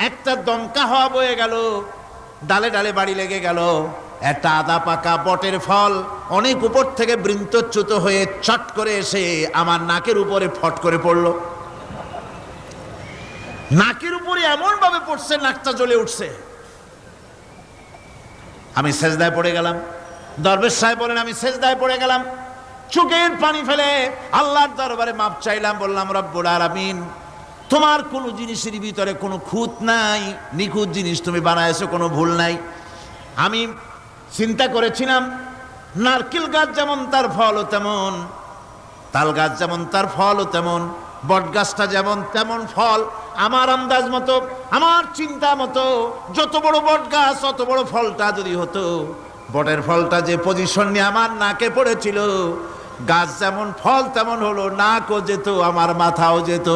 একটা দমকা হাওয়া বয়ে গেল, ডালে ডালে বাড়ি লেগে গেল। একটা আদা পাকা বটের ফল অনেক উপর থেকে বৃন্তচ্যুত হয়ে চট করে এসে আমার নাকের উপরে ফট করে পড়লো। নাকের উপরে এমন ভাবে পড়ছে, নাকটা জ্বলে উঠছে। আমি সেজদায় পড়ে গেলাম। দরবেশ সাহেব বলেন, আমি সেজদায় পড়ে গেলাম, চোখের পানি ফেলে আল্লাহর দরবারে মাপ চাইলাম। বললাম, রব্বুল আলামিন, তোমার কোনো জিনিসের ভিতরে কোনো খুঁত নাই, নিখুঁত জিনিস তুমি বানাইছো, কোনো ভুল নাই। আমি চিন্তা করেছিলাম নারকেল গাছ যেমন তার ফলও তেমন, তাল গাছ যেমন তার ফলও তেমন, বট গাছটা যেমন তেমন ফল। আমার আন্দাজ মতো, আমার চিন্তা মতো, যত বড় বট গাছ অত বড় ফলটা যদি হতো, বটের ফলটা যে পজিশন নিয়ে আমার নাকে পড়েছিল, গাছ যেমন ফল তেমন হলো, নাকও যেত, আমার মাথাও যেত।